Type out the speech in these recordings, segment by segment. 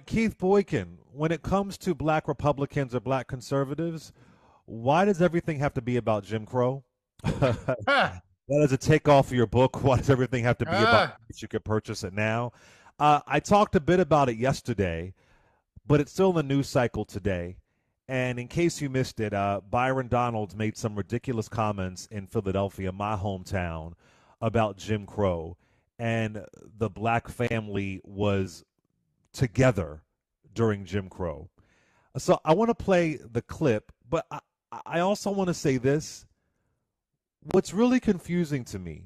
Keith Boykin, when it comes to black Republicans or black conservatives, why does everything have to be about Jim Crow? That Ah, is a takeoff of your book. Why does everything have to be about ah. that you could purchase it now? I talked a bit about it yesterday, but it's still in the news cycle today. And in case you missed it, Byron Donalds made some ridiculous comments in Philadelphia, my hometown, about Jim Crow. And the black family was together during Jim Crow. So I want to play the clip, but I also want to say this. What's really confusing to me,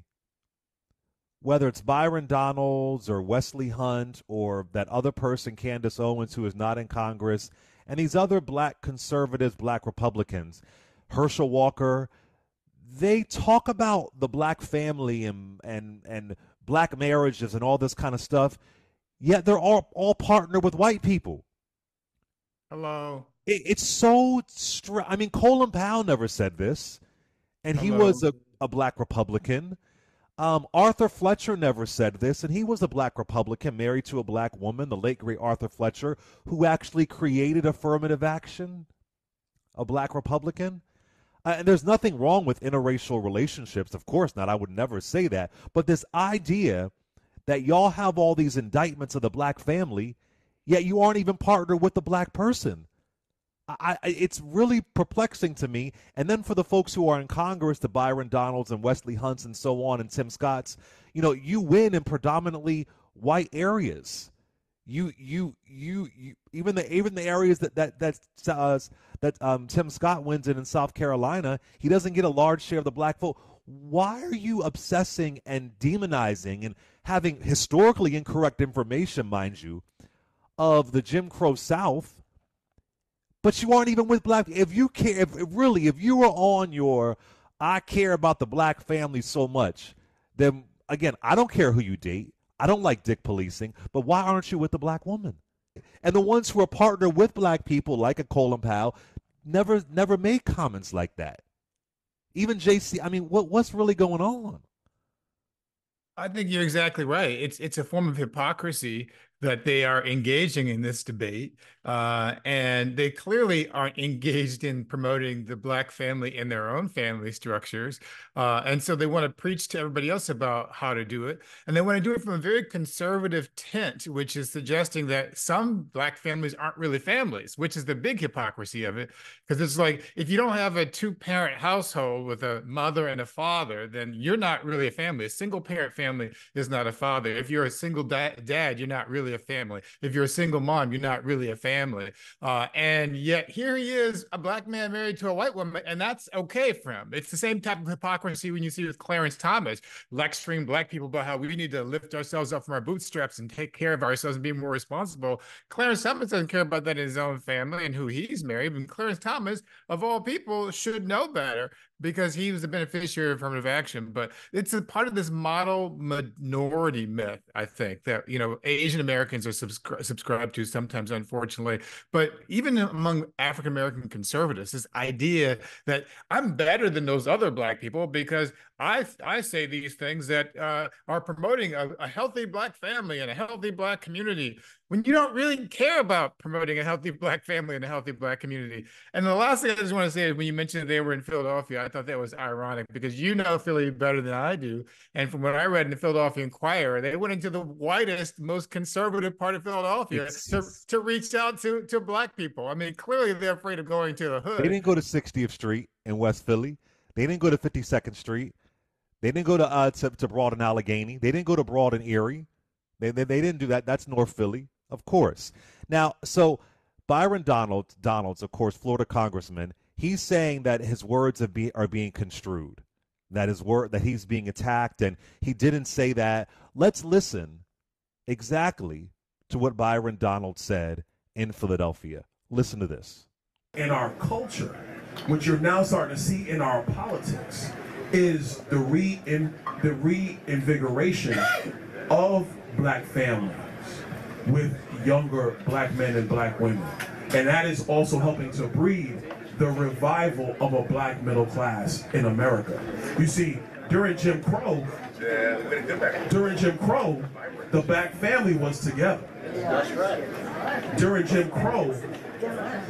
whether it's Byron Donalds or Wesley Hunt or that other person, Candace Owens, who is not in Congress, and these other black conservatives, black Republicans, Herschel Walker, they talk about the black family and black marriages and all this kind of stuff, yet they're all partnered with white people. Hello. It's so I mean, Colin Powell never said this, and he was Hello. a black Republican. Arthur Fletcher never said this, and he was a black Republican married to a black woman, the late great Arthur Fletcher, who actually created affirmative action, a black Republican. And there's nothing wrong with interracial relationships, of course not. I would never say that. But this idea that y'all have all these indictments of the black family, yet you aren't even partnered with the black person. It's really perplexing to me. And then for the folks who are in Congress, the Byron Donalds and Wesley Hunts and so on, and Tim Scotts, you win in predominantly white areas. Even the areas that Tim Scott wins in South Carolina, he doesn't get a large share of the black vote. Why are you obsessing and demonizing and having historically incorrect information, mind you, of the Jim Crow South? But you aren't even with black. If you care, if you were on your, I care about the black family so much, then again, I don't care who you date. I don't like dick policing. But why aren't you with the black woman? And the ones who are partnered with black people, like a Colin Powell, never made comments like that. Even JC. I mean, what's really going on? I think you're exactly right. It's a form of hypocrisy that they are engaging in this debate, and they clearly aren't engaged in promoting the black family in their own family structures, and so they want to preach to everybody else about how to do it, and they want to do it from a very conservative tent, which is suggesting that some black families aren't really families, which is the big hypocrisy of it, because it's like if you don't have a two-parent household with a mother and a father, then you're not really a family. A single-parent family is not a father. If you're a single dad, you're not really a family. If you're a single mom, you're not really a family. And yet here he is, a black man married to a white woman, and that's okay for him. It's the same type of hypocrisy when you see with Clarence Thomas lecturing black people about how we need to lift ourselves up from our bootstraps and take care of ourselves and be more responsible. Clarence Thomas doesn't care about that in his own family and who he's married. And Clarence Thomas, of all people, should know better because he was the beneficiary of affirmative action. But it's a part of this model minority myth, I think, that Asian Americans are subscribed to sometimes, unfortunately. But even among African American conservatives, this idea that I'm better than those other black people because I say these things that are promoting a healthy black family and a healthy black community when you don't really care about promoting a healthy black family and a healthy black community. And the last thing I just want to say is when you mentioned they were in Philadelphia, I thought that was ironic because you know Philly better than I do. And from what I read in the Philadelphia Inquirer, they went into the whitest, most conservative part of Philadelphia It's to reach out to black people. I mean, clearly they're afraid of going to the They hood. didn't go to 60th Street in West Philly. They didn't go to 52nd Street. They didn't go to Broad and Allegheny. They didn't go to Broad and Erie. They didn't do that. That's North Philly, of course. Now, so Byron Donalds, of course, Florida congressman, he's saying that his words are being construed, that his word that he's being attacked, and he didn't say that. Let's listen exactly to what Byron Donalds said in Philadelphia. Listen to this. In our culture, what you're now starting to see in our politics, is the reinvigoration of black families with younger black men and black women. And that is also helping to breed the revival of a black middle class in America. You see, during Jim Crow, During Jim Crow, the black family was together. That's right. During Jim Crow,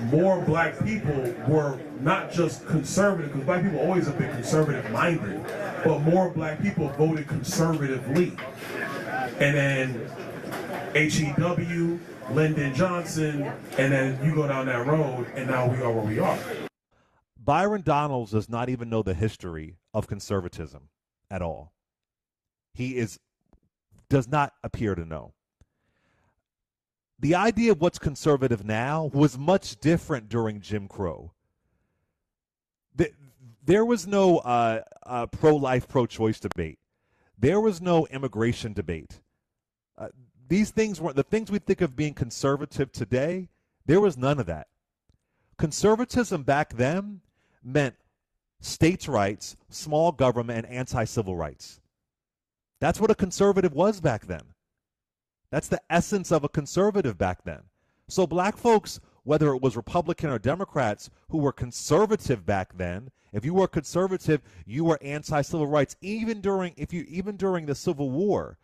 more black people were not just conservative, because black people always have been conservative minded, but more black people voted conservatively. And then HEW, Lyndon Johnson, and then you go down that road, and now we are where we are. Byron Donalds does not even know the history of conservatism at all. Does not appear to know. The idea of what's conservative now was much different during Jim Crow. There was no pro-life, pro-choice debate. There was no immigration debate. These things weren't the things we think of being conservative today. There was none of that. Conservatism back then meant states' rights, small government, and anti-civil rights. That's what a conservative was back then. That's the essence of a conservative back then. So black folks, whether it was Republican or Democrats who were conservative back then, if you were conservative, you were anti-civil rights. Even during the Civil War,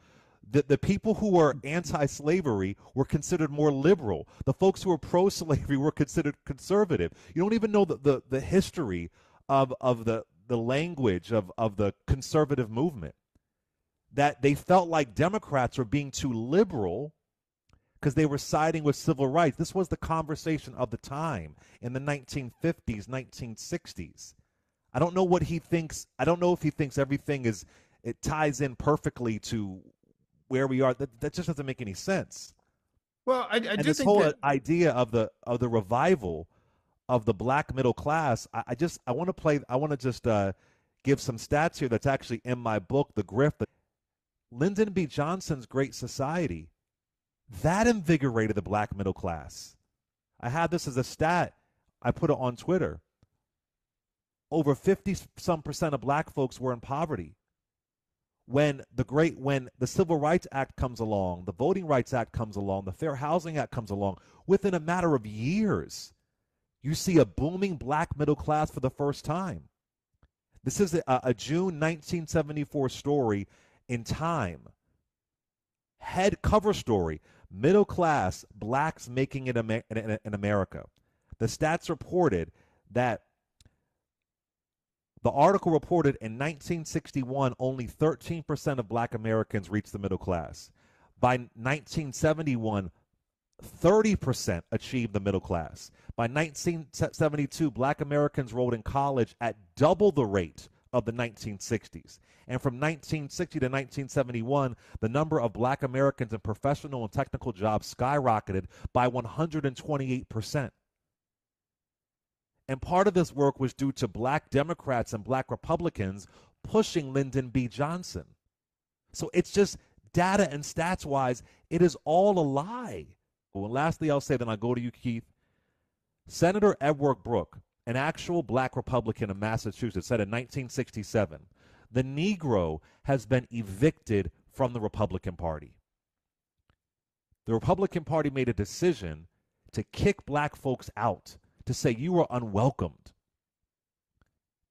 the people who were anti-slavery were considered more liberal. The folks who were pro-slavery were considered conservative. You don't even know the history of the language of the conservative movement. That they felt like Democrats were being too liberal because they were siding with civil rights. This was the conversation of the time in the 1950s, 1960s. I don't know what he thinks. I don't know if he thinks it ties in perfectly to where we are. That just doesn't make any sense. Well, I and do this think whole that idea of the revival of the black middle class. I want to just give some stats here. That's actually in my book, The Grift. Lyndon B. Johnson's Great Society, that invigorated the black middle class. I had this as a stat. I put it on Twitter. Over 50% of black folks were in poverty. When the Civil Rights Act comes along, the Voting Rights Act comes along, the Fair Housing Act comes along, within a matter of years, you see a booming black middle class for the first time. This is a June 1974 story in Time. Head cover story, middle class, blacks making it in America. The stats reported that the article reported in 1961, only 13% of black Americans reached the middle class. By 1971, 30% achieved the middle class. By 1972, black Americans enrolled in college at double the rate of the 1960s. And from 1960 to 1971, the number of black Americans in professional and technical jobs skyrocketed by 128%. And part of this work was due to black Democrats and black Republicans pushing Lyndon B. Johnson. So it's just data and stats wise, it is all a lie. Well, lastly, I'll say, then I'll go to you, Keith. Senator Edward Brooke, an actual black Republican of Massachusetts, said in 1967, the Negro has been evicted from the Republican Party. The Republican Party made a decision to kick black folks out, to say you are unwelcomed.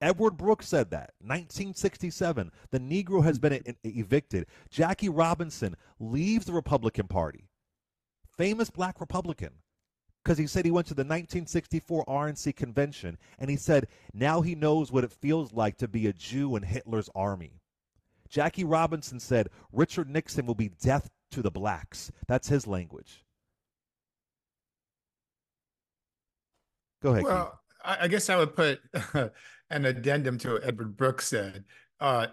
Edward Brooks said that, 1967, the Negro has been evicted. Jackie Robinson leaves the Republican Party, famous black Republican, because he said he went to the 1964 RNC convention, and he said now he knows what it feels like to be a Jew in Hitler's army. Jackie Robinson said Richard Nixon will be death to the blacks. That's his language. Go ahead, Keith. Well, I guess I would put an addendum to what Edward Brooks said,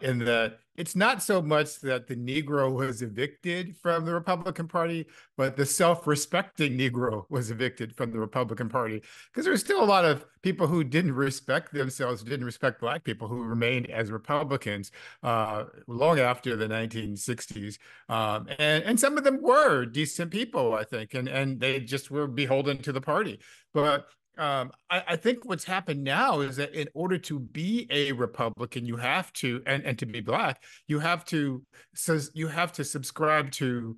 in that it's not so much that the Negro was evicted from the Republican Party, but the self-respecting Negro was evicted from the Republican Party. Because there's still a lot of people who didn't respect themselves, didn't respect black people, who remained as Republicans long after the 1960s. And some of them were decent people, I think, and they just were beholden to the party. But I think what's happened now is that in order to be a Republican, you have to, and to be black, you have to subscribe to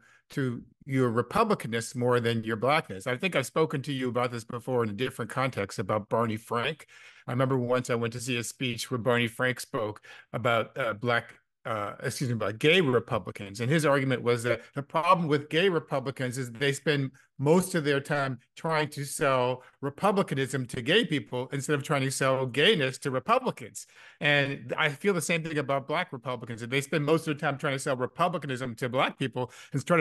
your Republicanness more than your blackness. I think I've spoken to you about this before in a different context about Barney Frank. I remember once I went to see a speech where Barney Frank spoke about black about gay Republicans. And his argument was that the problem with gay Republicans is they spend most of their time trying to sell republicanism to gay people instead of trying to sell gayness to Republicans. And I feel the same thing about Black Republicans. They spend most of their time trying to sell republicanism to Black people instead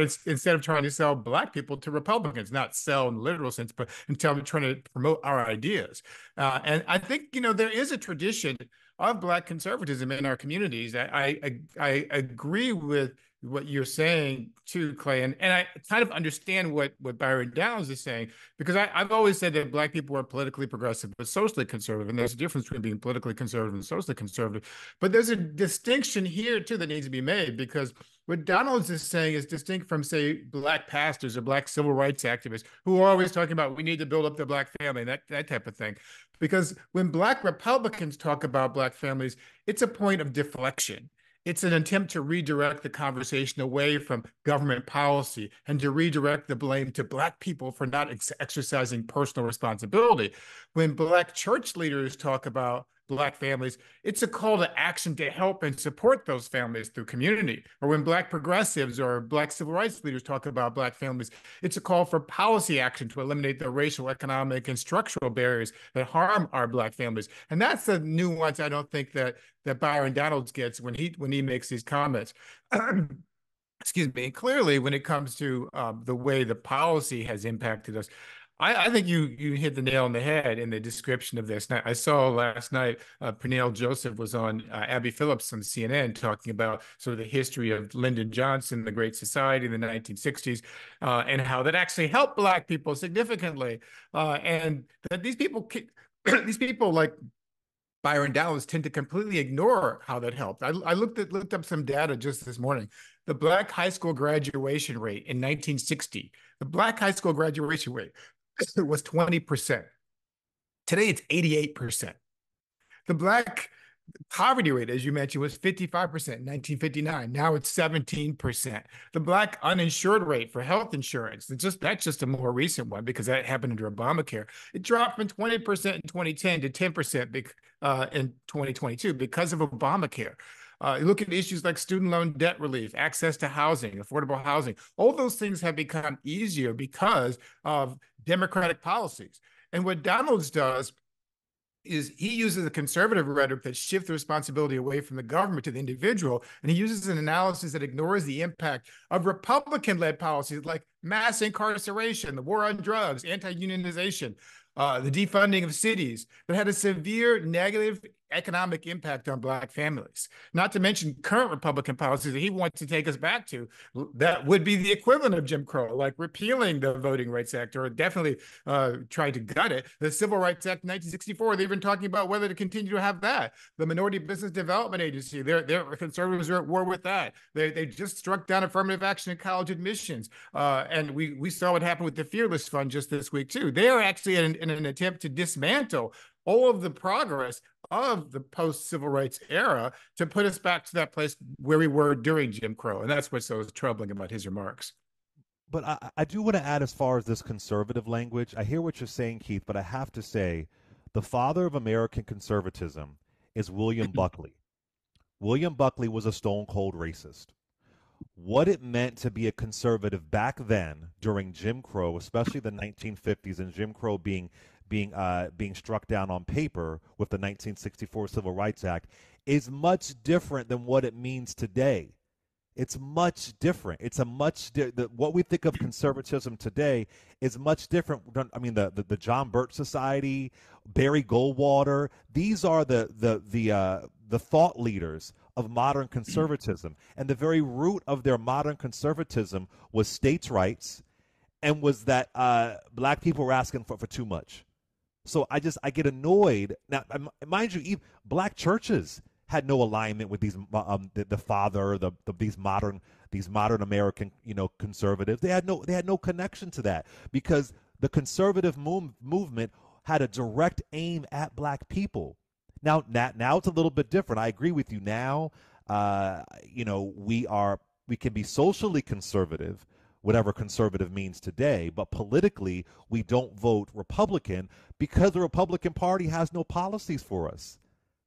of trying to sell Black people to Republicans, not sell in the literal sense, but trying to promote our ideas. And I think, there is a tradition of Black conservatism in our communities. I agree with what you're saying too, Clay, and I kind of understand what Byron Downs is saying, because I've always said that Black people are politically progressive but socially conservative, and there's a difference between being politically conservative and socially conservative. But there's a distinction here too that needs to be made, because what Donalds is saying is distinct from, say, Black pastors or Black civil rights activists who are always talking about we need to build up the Black family, that type of thing. Because when Black Republicans talk about Black families, it's a point of deflection. It's an attempt to redirect the conversation away from government policy and to redirect the blame to Black people for not exercising personal responsibility. When Black church leaders talk about Black families, it's a call to action to help and support those families through community. Or when Black progressives or Black civil rights leaders talk about Black families, it's a call for policy action to eliminate the racial, economic, and structural barriers that harm our Black families. And that's the nuance I don't think that Byron Donalds gets when he makes these comments. Excuse me. And clearly, when it comes to the way the policy has impacted us, I think you hit the nail on the head in the description of this. Now, I saw last night Pernell Joseph was on Abby Phillips on CNN talking about sort of the history of Lyndon Johnson, the Great Society in the 1960s, and how that actually helped Black people significantly, and that these people like Byron Dallas tend to completely ignore how that helped. I looked up some data just this morning. The Black high school graduation rate in 1960, the Black high school graduation rate was 20%. Today, it's 88%. The Black poverty rate, as you mentioned, was 55% in 1959. Now it's 17%. The Black uninsured rate for health insurance, that's just a more recent one because that happened under Obamacare. It dropped from 20% in 2010 to 10% in 2022 because of Obamacare. You look at issues like student loan debt relief, access to housing, affordable housing. All those things have become easier because of Democratic policies. And what Donalds does is he uses a conservative rhetoric that shifts the responsibility away from the government to the individual, and he uses an analysis that ignores the impact of Republican-led policies like mass incarceration, the war on drugs, anti-unionization, the defunding of cities that had a severe negative economic impact on Black families, not to mention current Republican policies that he wants to take us back to that would be the equivalent of Jim Crow, like repealing the Voting Rights Act or definitely trying to gut it. The Civil Rights Act in 1964, they've been talking about whether to continue to have that. The Minority Business Development Agency, their conservatives are at war with that. They just struck down affirmative action in college admissions. And we saw what happened with the Fearless Fund just this week too. They are actually in an attempt to dismantle all of the progress of the post-civil rights era to put us back to that place where we were during Jim Crow. And that's what's so troubling about his remarks. But I do want to add, as far as this conservative language, I hear what you're saying, Keith, but I have to say the father of American conservatism is William Buckley. William Buckley was a stone-cold racist. What it meant to be a conservative back then during Jim Crow, especially the 1950s, and Jim Crow being struck down on paper with the 1964 Civil Rights Act, is much different than what it means today. It's much different. It's a what we think of conservatism today is much different. I mean, the John Birch Society, Barry Goldwater, these are the thought leaders of modern conservatism, and the very root of their modern conservatism was states' rights, and was that Black people were asking for too much. So I get annoyed now. Mind you, even Black churches had no alignment with these the father, these modern American conservatives. They had no connection to that, because the conservative movement had a direct aim at Black people. Now it's a little bit different. I agree with you. Now, we can be socially conservative, whatever conservative means today, but politically we don't vote Republican because the Republican Party has no policies for us.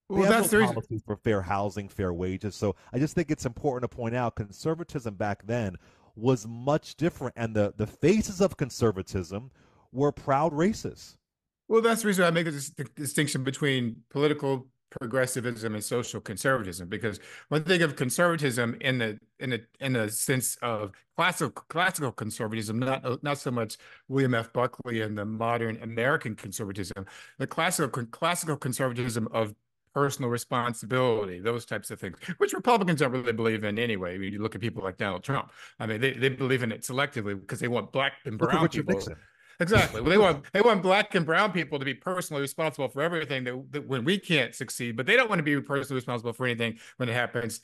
They Well, have no that's the reason. policies for fair housing, fair wages. So I just think it's important to point out conservatism back then was much different, and the faces of conservatism were proud racists. Well, that's the reason I make a distinction between political progressivism and social conservatism. Because when I think of conservatism in the sense of classical conservatism, not so much William F. Buckley and the modern American conservatism, the classical conservatism of personal responsibility, those types of things, which Republicans don't really believe in anyway. I mean, you look at people like Donald Trump. I mean, they believe in it selectively because they want black and Look at brown Richard people. Nixon. Exactly. Well, they want black and brown people to be personally responsible for everything that when we can't succeed, but they don't want to be personally responsible for anything when it happens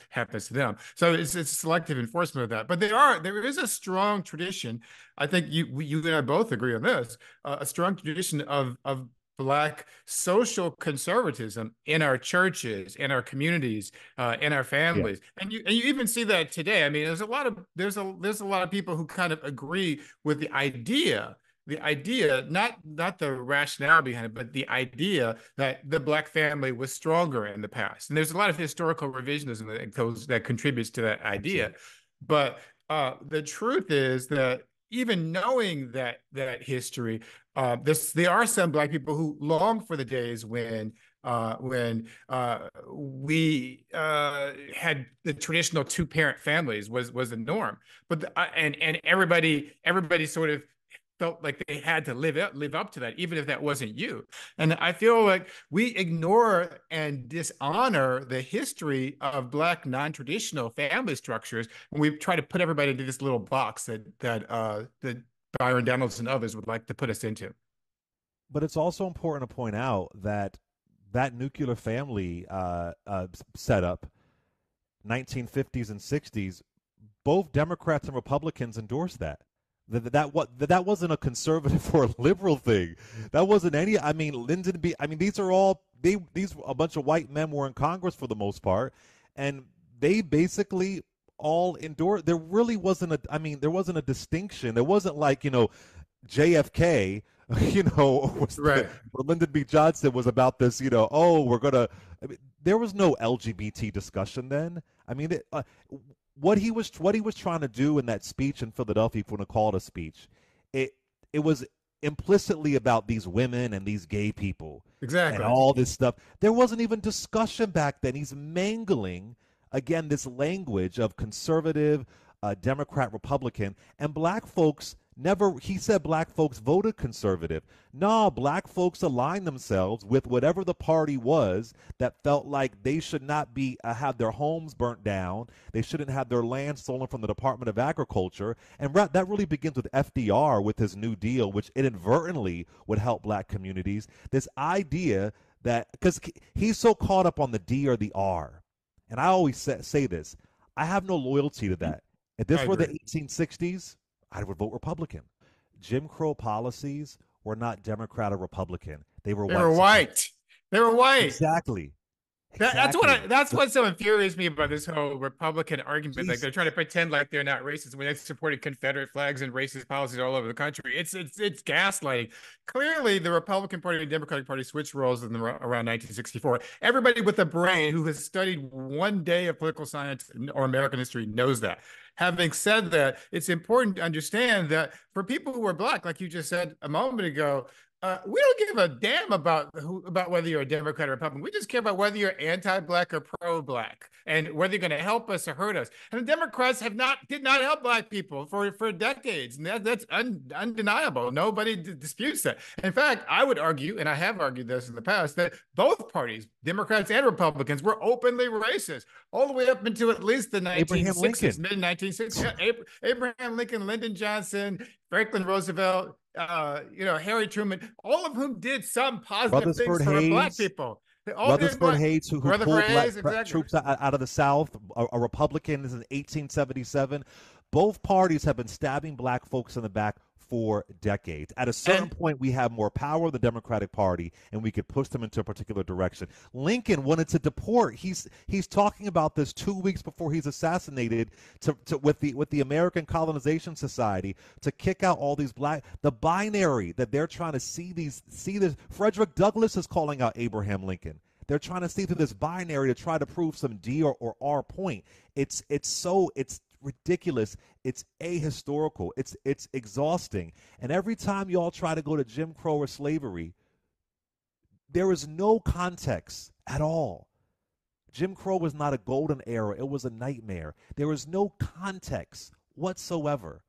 to them. So it's selective enforcement of that. But there is a strong tradition. I think you and I both agree on this. A strong tradition of black social conservatism in our churches, in our communities, in our Yeah. families, and you even see that today. I mean, there's a lot of people who kind of agree with the idea, not the rationale behind it, but the idea that the black family was stronger in the past. And there's a lot of historical revisionism that contributes to that idea. Absolutely. But the truth is that even knowing that history, there are some black people who long for the days when we had the traditional two-parent families was the norm. But and everybody sort of felt like they had to live up to that, even if that wasn't you. And I feel like we ignore and dishonor the history of black non-traditional family structures, and we try to put everybody into this little box that Byron Donalds and others would like to put us into. But it's also important to point out that that nuclear family setup, 1950s and 60s, both Democrats and Republicans endorsed that. That wasn't a conservative or a liberal thing. That wasn't any. I mean, Lyndon B. I mean, these are all these a bunch of white men were in Congress for the most part, and they basically all endorsed. There really wasn't a. I mean, there wasn't a distinction. There wasn't like JFK. Right. Or Lyndon B. Johnson was about this. Oh, we're gonna. I mean, there was no LGBT discussion then. I mean, what he was trying to do in that speech in Philadelphia, if you want to call it a speech, it was implicitly about these women and these gay people, Exactly. and all this stuff. There wasn't even discussion back then. He's mangling again this language of conservative, Democrat, Republican, and black folks. Never, he said black folks voted conservative. No, black folks aligned themselves with whatever the party was that felt like they should not be have their homes burnt down. They shouldn't have their land stolen from the Department of Agriculture. And that really begins with FDR with his New Deal, which inadvertently would help black communities. This idea that, because he's so caught up on the D or the R. And I always say this, I have no loyalty to that. If this were the 1860s, I would vote Republican. Jim Crow policies were not Democrat or Republican. They were white. They were white. Exactly. That's what so infuriates me about this whole Republican argument. Jeez. Like they're trying to pretend like they're not racist when they supported Confederate flags and racist policies all over the country. It's gaslighting. Clearly, the Republican Party and Democratic Party switched roles around 1964. Everybody with a brain who has studied one day of political science or American history knows that. Having said that, it's important to understand that for people who are black, like you just said a moment ago, we don't give a damn about whether you're a Democrat or Republican. We just care about whether you're anti-black or pro-black, and whether you're going to help us or hurt us. And the Democrats did not help black people for decades, and that's undeniable. Nobody disputes that. In fact, I would argue, and I have argued this in the past, that both parties, Democrats and Republicans, were openly racist all the way up into at least the 1960s, mid-1960s. Abraham Lincoln, Lyndon Johnson, Franklin Roosevelt, Harry Truman, all of whom did some positive things for black people. Rutherford Hayes, who pulled black troops out of the South, a Republican. This is in 1877. Both parties have been stabbing black folks in the back for decades. At a certain point, we have more power, the Democratic Party, and we could push them into a particular direction. Lincoln wanted to deport. He's talking about this 2 weeks before he's assassinated with the American Colonization Society to kick out all these the binary that they're trying to see this. Frederick Douglass is calling out Abraham Lincoln. They're trying to see through this binary to try to prove some D or R point. It's ridiculous. It's ahistorical. It's exhausting. And every time y'all try to go to Jim Crow or slavery, there is no context at all. Jim Crow was not a golden era. It was a nightmare. There is no context whatsoever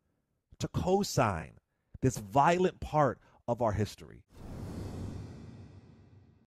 to co-sign this violent part of our history.